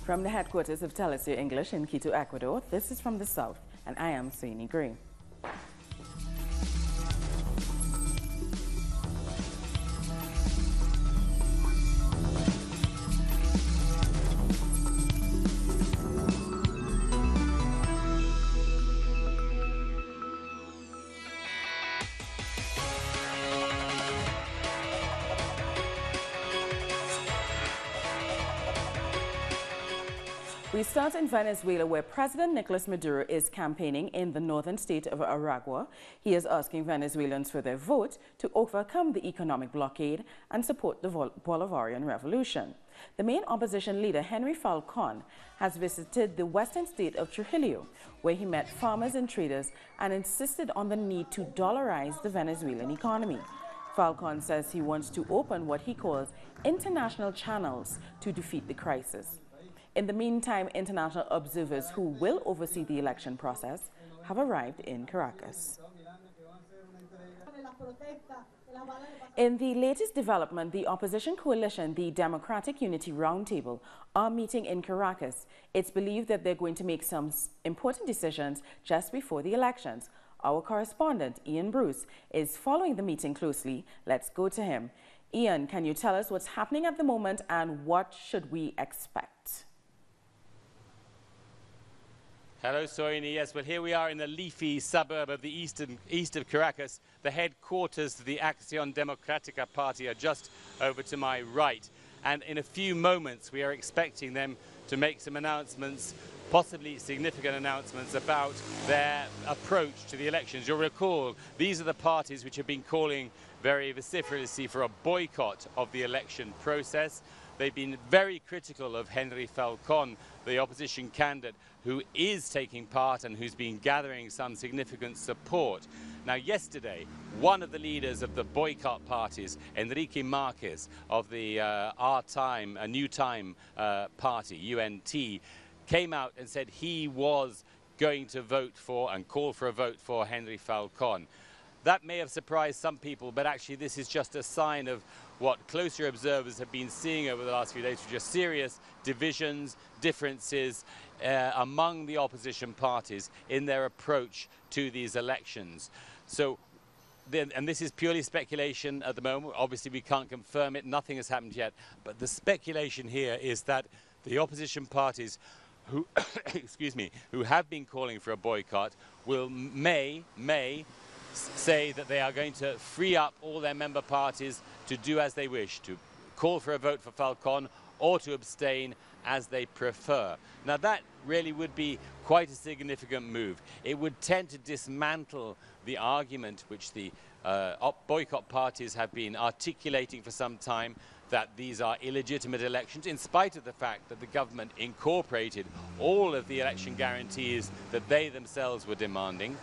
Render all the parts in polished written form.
From the headquarters of Telesur English in Quito, Ecuador, this is From the South, and I am Suini Gray. We start in Venezuela, where President Nicolas Maduro is campaigning in the northern state of Aragua. He is asking Venezuelans for their vote to overcome the economic blockade and support the Bolivarian revolution. The main opposition leader, Henry Falcon, has visited the western state of Trujillo, where he met farmers and traders and insisted on the need to dollarize the Venezuelan economy. Falcon says he wants to open what he calls international channels to defeat the crisis. In the meantime, international observers who will oversee the election process have arrived in Caracas. In the latest development, the opposition coalition, the Democratic Unity Roundtable, are meeting in Caracas. It's believed that they're going to make some important decisions just before the elections. Our correspondent, Ian Bruce, is following the meeting closely. Let's go to him. Ian, can you tell us what's happening at the moment and what should we expect? Hello, Soini. Yes, well, here we are in the leafy suburb of the east of Caracas. The headquarters of the Acción Democrática party are just over to my right. And in a few moments, we are expecting them to make some announcements, possibly significant announcements about their approach to the elections. You'll recall, these are the parties which have been calling very vociferously for a boycott of the election process. They've been very critical of Henry Falcon, the opposition candidate, who is taking part and who's been gathering some significant support. Now, yesterday, one of the leaders of the boycott parties, Enrique Marquez of the New Time party, UNT, came out and said he was going to vote for and call for a vote for Henry Falcon. That may have surprised some people, but actually this is just a sign of what closer observers have been seeing over the last few days, which are serious divisions, differences among the opposition parties in their approach to these elections. So, and this is purely speculation at the moment. Obviously, we can't confirm it. Nothing has happened yet. But the speculation here is that the opposition parties who, excuse me, who have been calling for a boycott may say that they are going to free up all their member parties to do as they wish, to call for a vote for Falcon or to abstain as they prefer. Now that really would be quite a significant move. It would tend to dismantle the argument which the boycott parties have been articulating for some time, that these are illegitimate elections, in spite of the fact that the government incorporated all of the election guarantees that they themselves were demanding.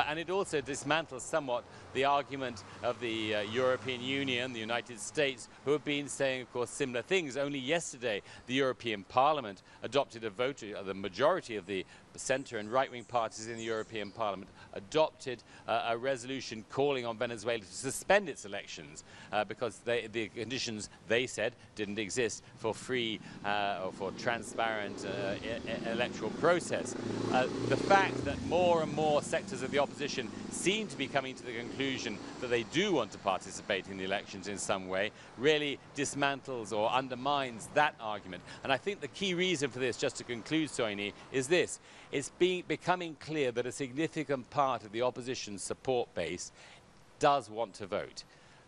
And it also dismantles somewhat the argument of the European Union, the United States, who have been saying, of course, similar things. Only yesterday, the European Parliament adopted a vote, the majority of the centre and right-wing parties in the European Parliament adopted a resolution calling on Venezuela to suspend its elections because the conditions, they said, didn't exist for free or for transparent electoral process. The fact that more and more sectors of the opposition seem to be coming to the conclusion that they do want to participate in the elections in some way really dismantles or undermines that argument. And I think the key reason for this, just to conclude, Soini, is this. It's becoming clear that a significant part of the opposition support base does want to vote.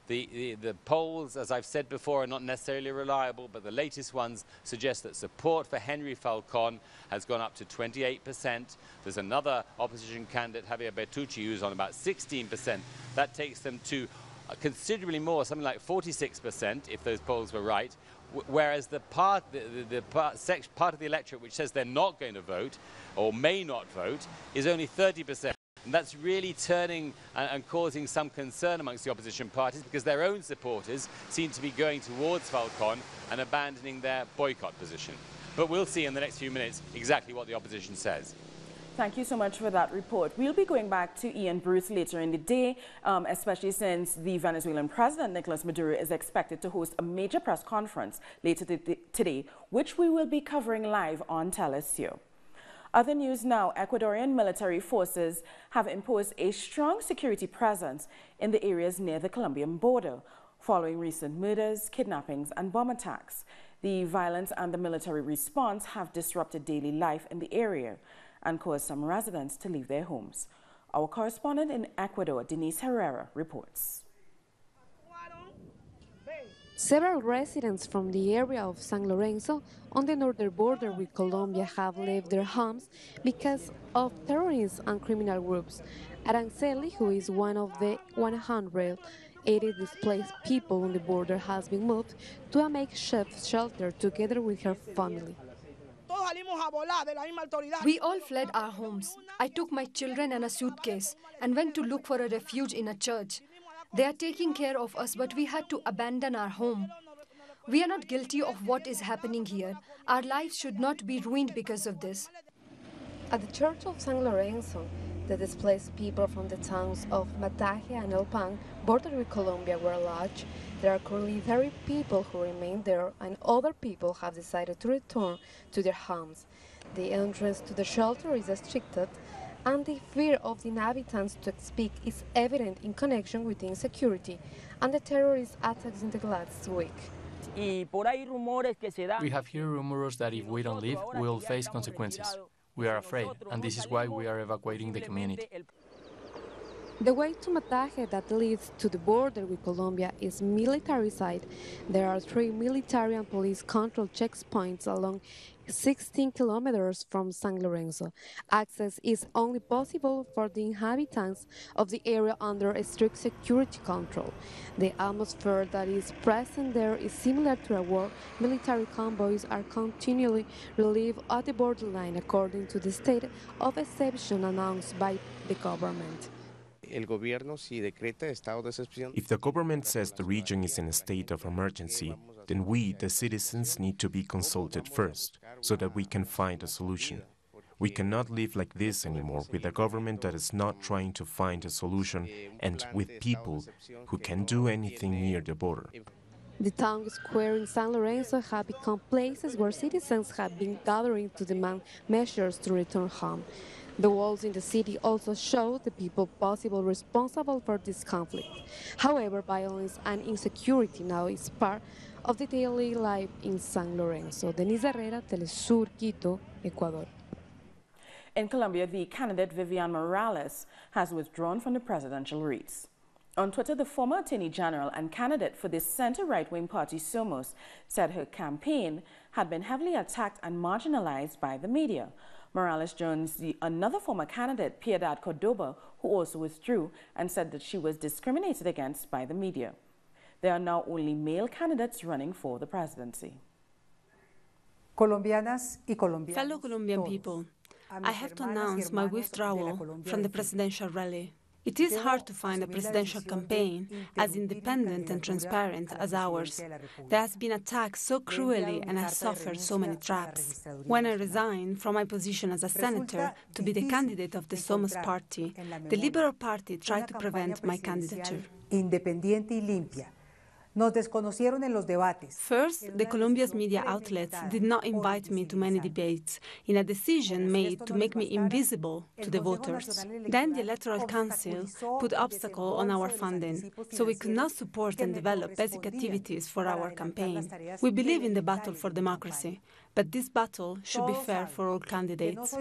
The polls, as I've said before, are not necessarily reliable, but the latest ones suggest that support for Henry Falcon has gone up to 28%. There's another opposition candidate, Javier Bertucci, who's on about 16%. That takes them to considerably more, something like 46%, if those polls were right. Whereas the part of the electorate which says they're not going to vote or may not vote is only 30%. And that's really turning and causing some concern amongst the opposition parties, because their own supporters seem to be going towards Falcon and abandoning their boycott position. But we'll see in the next few minutes exactly what the opposition says. Thank you so much for that report. We'll be going back to Ian Bruce later in the day, especially since the Venezuelan President Nicolas Maduro is expected to host a major press conference later today, which we will be covering live on Telesur. Other news now, Ecuadorian military forces have imposed a strong security presence in the areas near the Colombian border, following recent murders, kidnappings and bomb attacks. The violence and the military response have disrupted daily life in the area and caused some residents to leave their homes. Our correspondent in Ecuador, Denise Herrera, reports. Several residents from the area of San Lorenzo on the northern border with Colombia have left their homes because of terrorists and criminal groups. Aranceli, who is one of the 180 displaced people on the border, has been moved to a makeshift shelter together with her family. We all fled our homes. I took my children and a suitcase and went to look for a refuge in a church. They are taking care of us, but we had to abandon our home. We are not guilty of what is happening here. Our lives should not be ruined because of this. At the Church of San Lorenzo, the displaced people from the towns of Mataje and El Pan, bordered with Colombia, were lodged. There are currently 30 people who remain there, and other people have decided to return to their homes. The entrance to the shelter is restricted, and the fear of the inhabitants to speak is evident in connection with the insecurity and the terrorist attacks in the last week. We have heard rumors that if we don't leave, we will face consequences. We are afraid, and this is why we are evacuating the community. The way to Mataje that leads to the border with Colombia is militarized. There are 3 military and police control checkpoints along 16 kilometers from San Lorenzo. Access is only possible for the inhabitants of the area under a strict security control. The atmosphere that is present there is similar to a war. Military convoys are continually relieved at the borderline according to the state of exception announced by the government. If the government says the region is in a state of emergency, then we, the citizens, need to be consulted first, so that we can find a solution. We cannot live like this anymore, with a government that is not trying to find a solution and with people who can do anything near the border. The town square in San Lorenzo have become places where citizens have been gathering to demand measures to return home. The walls in the city also show the people possibly responsible for this conflict. However, violence and insecurity now is part of the daily life in San Lorenzo. Denise Herrera, Telesur, Quito, Ecuador. In Colombia, the candidate Vivian Morales has withdrawn from the presidential race. On Twitter, the former Attorney General and candidate for the center-right-wing party Somos said her campaign had been heavily attacked and marginalized by the media. Morales joins another former candidate, Piedad Cordoba, who also withdrew and said that she was discriminated against by the media. There are now only male candidates running for the presidency. Fellow Colombian people, I have to announce my withdrawal from the presidential rally. It is hard to find a presidential campaign as independent and transparent as ours. There has been attacked so cruelly and I suffered so many traps. When I resigned from my position as a senator to be the candidate of the Somos party, the Liberal Party tried to prevent my candidature. First, the Colombia's media outlets did not invite me to many debates, in a decision made to make me invisible to the voters. Then the Electoral Council put obstacles on our funding, so we could not support and develop basic activities for our campaign. We believe in the battle for democracy, but this battle should be fair for all candidates.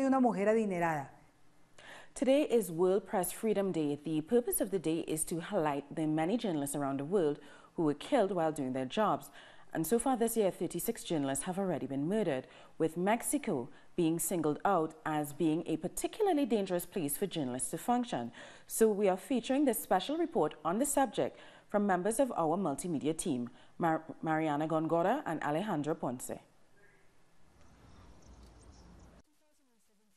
Today is World Press Freedom Day. The purpose of the day is to highlight the many journalists around the world who were killed while doing their jobs. And so far this year, 36 journalists have already been murdered, with Mexico being singled out as being a particularly dangerous place for journalists to function. So we are featuring this special report on the subject from members of our multimedia team, Mariana Gongora and Alejandro Ponce.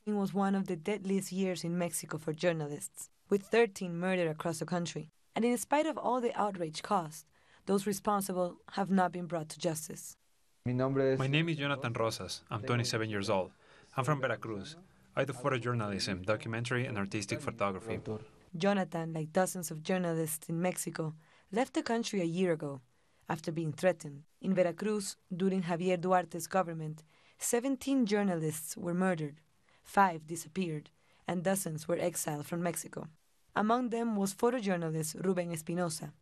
It was one of the deadliest years in Mexico for journalists, with 13 murdered across the country. And in spite of all the outrage caused, those responsible have not been brought to justice. My name is Jonathan Rosas. I'm 27 years old. I'm from Veracruz. I do photojournalism, documentary, and artistic photography. Jonathan, like dozens of journalists in Mexico, left the country a year ago after being threatened. In Veracruz, during Javier Duarte's government, 17 journalists were murdered, 5 disappeared, and dozens were exiled from Mexico. Among them was photojournalist Ruben Espinosa,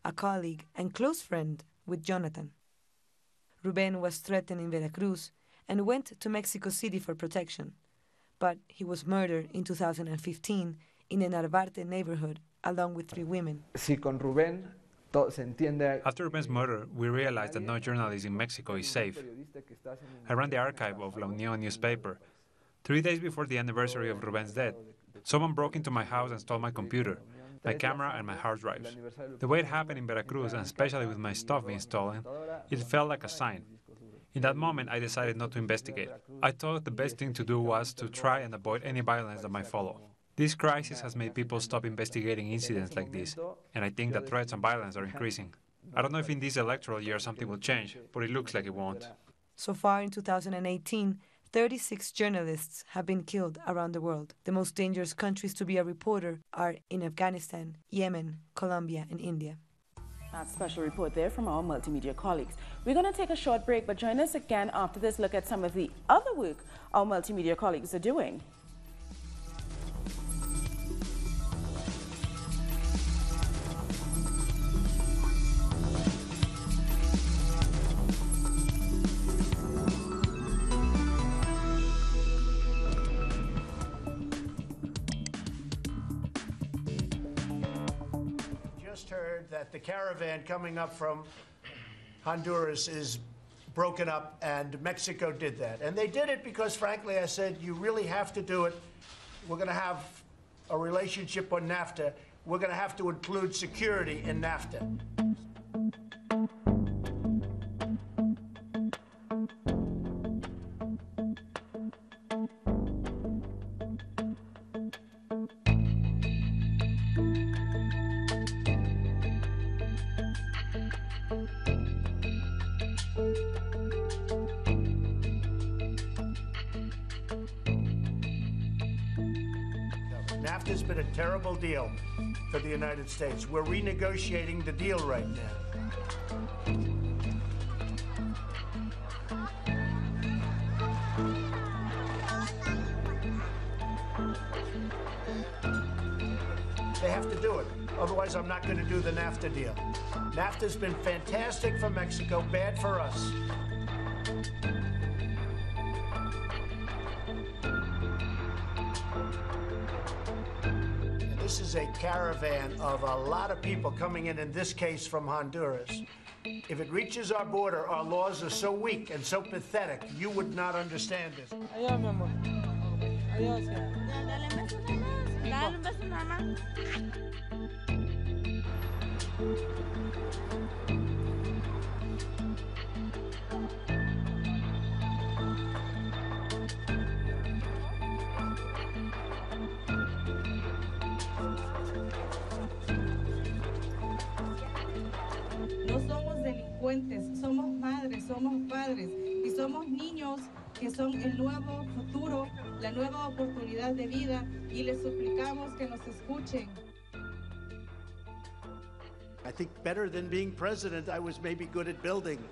a colleague and close friend with Jonathan. Ruben was threatened in Veracruz and went to Mexico City for protection, but he was murdered in 2015 in the Narvarte neighborhood along with 3 women. After Ruben's murder, we realized that no journalist in Mexico is safe. I ran the archive of La Unión newspaper. 3 days before the anniversary of Ruben's death, someone broke into my house and stole my computer, my camera, and my hard drives. The way it happened in Veracruz, and especially with my stuff being stolen, it felt like a sign. In that moment, I decided not to investigate. I thought the best thing to do was to try and avoid any violence that might follow. This crisis has made people stop investigating incidents like this, and I think that threats and violence are increasing. I don't know if in this electoral year something will change, but it looks like it won't. So far in 2018, 36 journalists have been killed around the world. The most dangerous countries to be a reporter are in Afghanistan, Yemen, Colombia, and India. That special report there from our multimedia colleagues. We're going to take a short break, but join us again after this look at some of the other work our multimedia colleagues are doing. Heard that the caravan coming up from Honduras is broken up, and Mexico did that. And they did it because, frankly, I said, you really have to do it. We're going to have a relationship on NAFTA. We're going to have to include security in NAFTA. NAFTA's been a terrible deal for the United States. We're renegotiating the deal right now. They have to do it. Otherwise, I'm not going to do the NAFTA deal. NAFTA's been fantastic for Mexico, bad for us. This is a caravan of a lot of people coming in this case from Honduras. If it reaches our border, our laws are so weak and so pathetic, you would not understand it. No somos delincuentes, somos madres, somos padres y somos niños que son el nuevo futuro, la nueva oportunidad de vida, y les suplicamos que nos escuchen. I think better than being president, I was maybe good at building.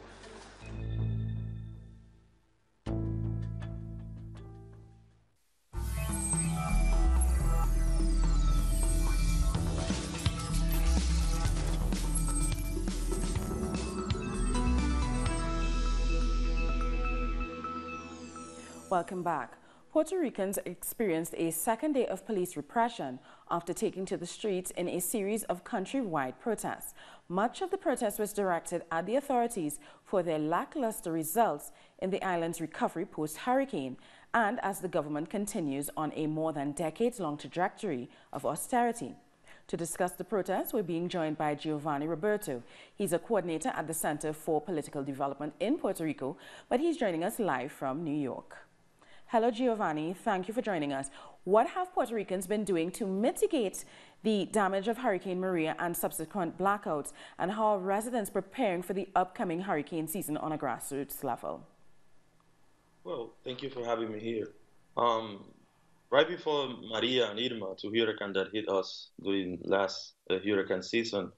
Welcome back. Puerto Ricans experienced a second day of police repression after taking to the streets in a series of countrywide protests. Much of the protest was directed at the authorities for their lackluster results in the island's recovery post-hurricane and as the government continues on a more than decades-long trajectory of austerity. To discuss the protests, we're being joined by Giovanni Roberto. He's a coordinator at the Center for Political Development in Puerto Rico, but he's joining us live from New York. Hello, Giovanni. Thank you for joining us. What have Puerto Ricans been doing to mitigate the damage of Hurricane Maria and subsequent blackouts, and how are residents preparing for the upcoming hurricane season on a grassroots level? Well, thank you for having me here. right before Maria and Irma, two hurricanes that hit us during last hurricane season,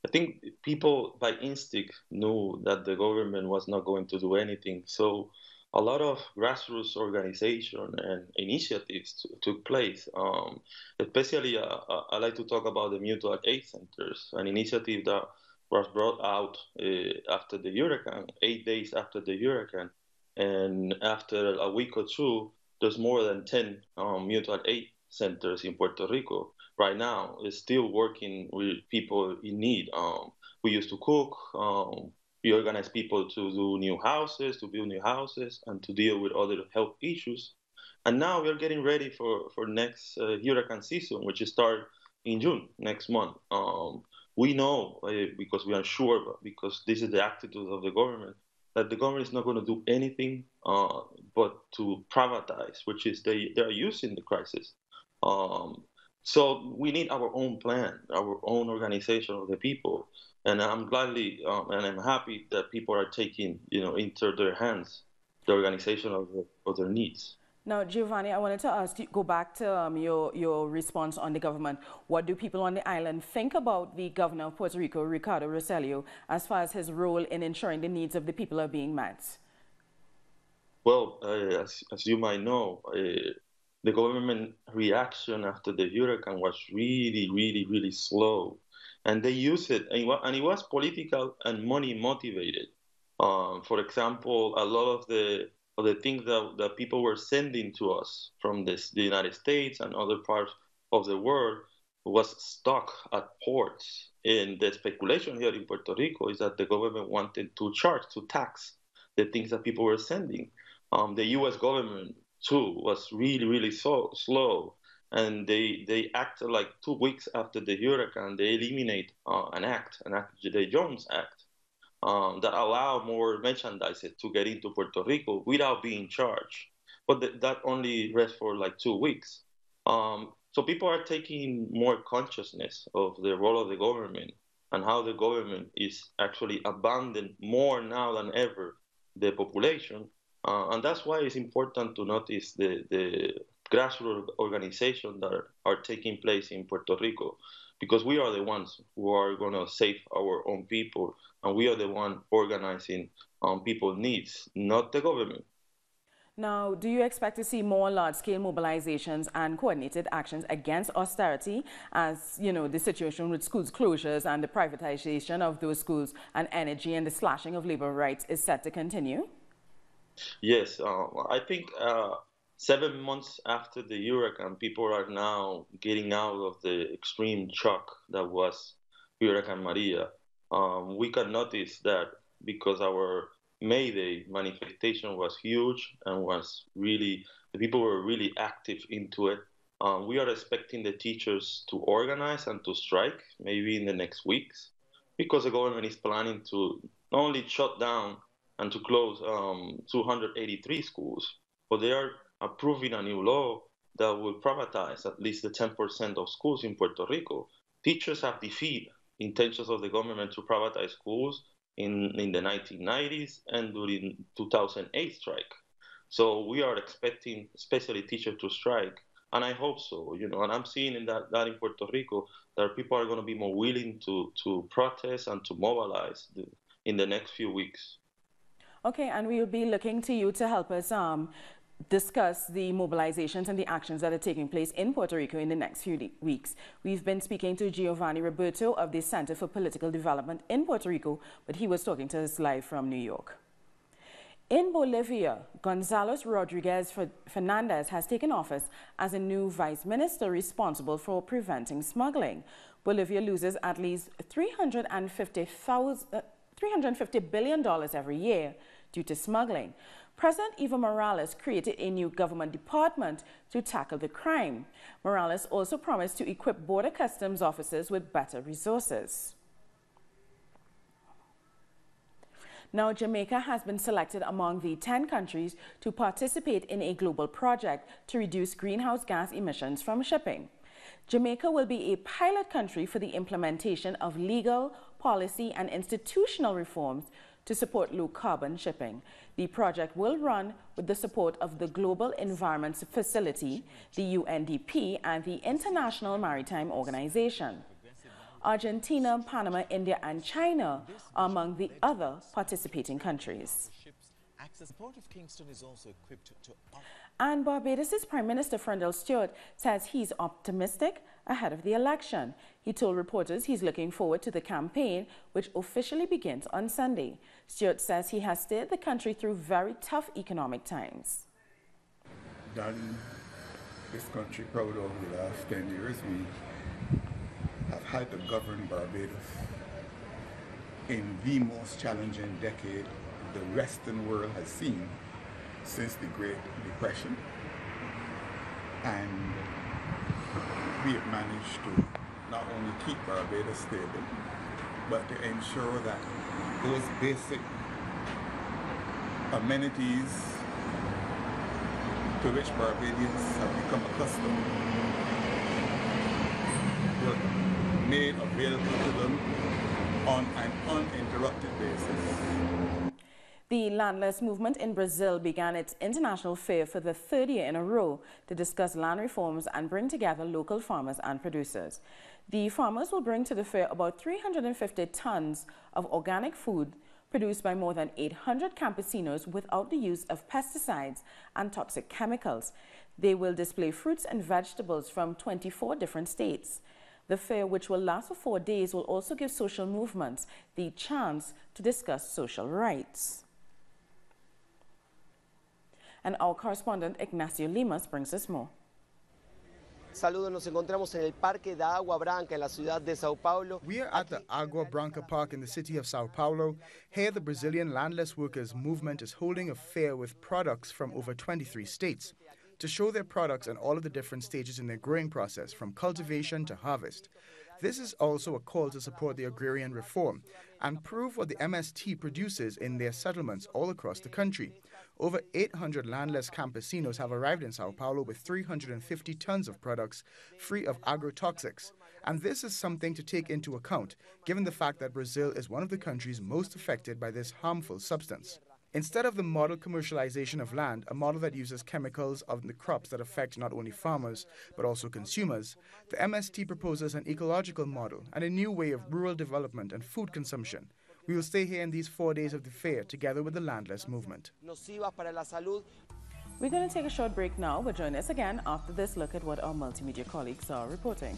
I think people by instinct knew that the government was not going to do anything. So a lot of grassroots organization and initiatives took place. Especially, I like to talk about the mutual aid centers, an initiative that was brought out after the hurricane, 8 days after the hurricane. And after a week or two, there's more than 10 mutual aid centers in Puerto Rico. Right now, it's still working with people in need. We used to cook. We organize people to do new houses, to build new houses, and to deal with other health issues. And now we're getting ready for next hurricane season, which is start in June next month. We know, because we are sure, because this is the attitude of the government, that the government is not going to do anything but to privatize, which is they are using the crisis. So we need our own plan, our own organization of the people. And I'm gladly and I'm happy that people are taking, into their hands the organization of their needs. Now, Giovanni, I wanted to ask you, go back to your response on the government. What do people on the island think about the governor of Puerto Rico, Ricardo Rosselló, as far as his role in ensuring the needs of the people are being met? Well, as you might know, the government reaction after the hurricane was really, really, really slow. And they used it, and it was political and money motivated. For example, a lot of the things that people were sending to us from the United States and other parts of the world was stuck at ports. And the speculation here in Puerto Rico is that the government wanted to tax the things that people were sending. The U.S. government, too, was really, really so slow. And they acted like 2 weeks after the hurricane, they eliminate the Jones Act, that allow more merchandise to get into Puerto Rico without being charged. But that only rests for like 2 weeks. So people are taking more consciousness of the role of the government and how the government is actually abandoning more now than ever the population. And that's why it's important to notice the grassroots organizations that are taking place in Puerto Rico, because we are the ones who are going to save our own people, and we are the one organizing people's needs, not the government. Now, do you expect to see more large-scale mobilizations and coordinated actions against austerity as, the situation with schools closures and the privatization of those schools and energy and the slashing of labor rights is set to continue? Yes, I think 7 months after the hurricane, people are now getting out of the extreme shock that was Hurricane Maria. We can notice that because our May Day manifestation was huge and the people were really active into it. We are expecting the teachers to organize and to strike maybe in the next weeks, because the government is planning to not only shut down and to close 283 schools, but they are approving a new law that will privatize at least the 10% of schools in Puerto Rico. Teachers have defeated intentions of the government to privatize schools in the 1990s and during 2008 strike. So we are expecting especially teachers to strike, and I hope so, and I'm seeing in that in Puerto Rico that people are going to be more willing to protest and to mobilize in the next few weeks. Okay, and we will be looking to you to help us discuss the mobilizations and the actions that are taking place in Puerto Rico in the next few weeks. We've been speaking to Giovanni Roberto of the Center for Political Development in Puerto Rico, but he was talking to us live from New York. In Bolivia, Gonzalo Rodriguez Fernandez has taken office as a new vice minister responsible for preventing smuggling. Bolivia loses at least $350 billion every year due to smuggling. President Evo Morales created a new government department to tackle the crime. Morales also promised to equip border customs officers with better resources. Now, Jamaica has been selected among the 10 countries to participate in a global project to reduce greenhouse gas emissions from shipping. Jamaica will be a pilot country for the implementation of legal, policy, and institutional reforms to support low-carbon shipping. The project will run with the support of the Global Environment Facility, the UNDP, and the International Maritime Organization. Argentina, Panama, India, and China are among the other participating countries. And Barbados' Prime Minister Frendel Stewart says he's optimistic ahead of the election. He told reporters he's looking forward to the campaign, which officially begins on Sunday. Stewart says he has steered the country through very tough economic times. Done this country proud over the last 10 years. We have had to govern Barbados in the most challenging decade the Western world has seen since the Great Depression, and we have managed to not only keep Barbados stable, but to ensure that those basic amenities to which Barbadians have become accustomed were made available to them on an uninterrupted basis. The landless movement in Brazil began its international fair for the third year in a row to discuss land reforms and bring together local farmers and producers. The farmers will bring to the fair about 350 tons of organic food produced by more than 800 campesinos without the use of pesticides and toxic chemicals. They will display fruits and vegetables from 24 different states. The fair, which will last for 4 days, will also give social movements the chance to discuss social rights. And our correspondent Ignacio Limas brings us more. Saludos, nos encontramos en el Parque de Agua Branca en la ciudad de Sao Paulo. We are at the Agua Branca Park in the city of Sao Paulo. Here, the Brazilian landless workers movement is holding a fair with products from over 23 states to show their products and all of the different stages in their growing process, from cultivation to harvest. This is also a call to support the agrarian reform and prove what the MST produces in their settlements all across the country. Over 800 landless campesinos have arrived in Sao Paulo with 350 tons of products free of agrotoxics. And this is something to take into account, given the fact that Brazil is one of the countries most affected by this harmful substance. Instead of the model commercialization of land, a model that uses chemicals on the crops that affect not only farmers, but also consumers, the MST proposes an ecological model and a new way of rural development and food consumption. We will stay here in these 4 days of the fair together with the landless movement. We're going to take a short break now, but join us again after this look at what our multimedia colleagues are reporting.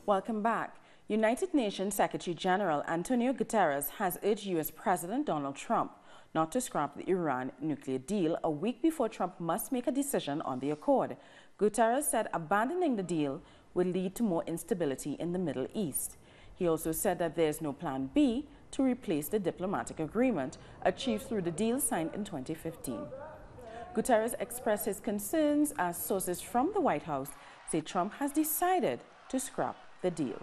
Welcome back. United Nations Secretary General Antonio Guterres has urged U.S. President Donald Trump not to scrap the Iran nuclear deal a week before Trump must make a decision on the accord. Guterres said abandoning the deal would lead to more instability in the Middle East. He also said that there is no plan B to replace the diplomatic agreement achieved through the deal signed in 2015. Guterres expressed his concerns as sources from the White House say Trump has decided to scrap the deal.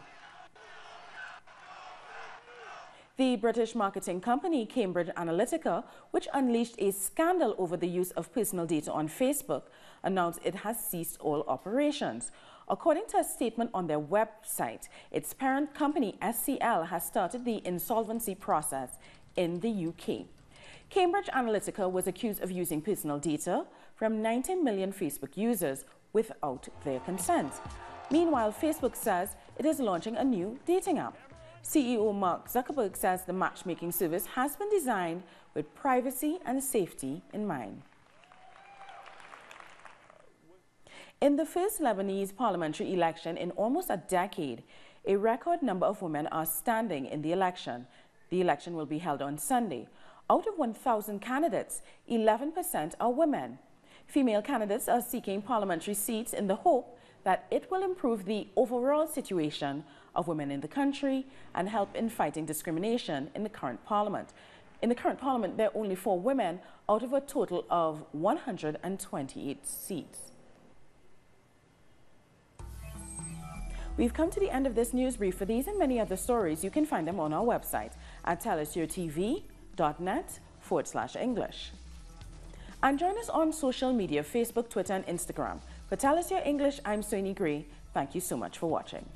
The British marketing company Cambridge Analytica, which unleashed a scandal over the use of personal data on Facebook, announced it has ceased all operations. According to a statement on their website, its parent company SCL has started the insolvency process in the UK. Cambridge Analytica was accused of using personal data from 19 million Facebook users without their consent. Meanwhile, Facebook says it is launching a new dating app. CEO Mark Zuckerberg says the matchmaking service has been designed with privacy and safety in mind. In the first Lebanese parliamentary election in almost a decade, a record number of women are standing in the election. The election will be held on Sunday. Out of 1,000 candidates, 11% are women. Female candidates are seeking parliamentary seats in the hope that it will improve the overall situation of women in the country and help in fighting discrimination in the current parliament. In the current parliament, there are only 4 women out of a total of 128 seats. We've come to the end of this news brief. For these and many other stories, you can find them on our website at tellusyourtv.net/English. And join us on social media, Facebook, Twitter, and Instagram. For Tell Us Your English, I'm Soini Gray. Thank you so much for watching.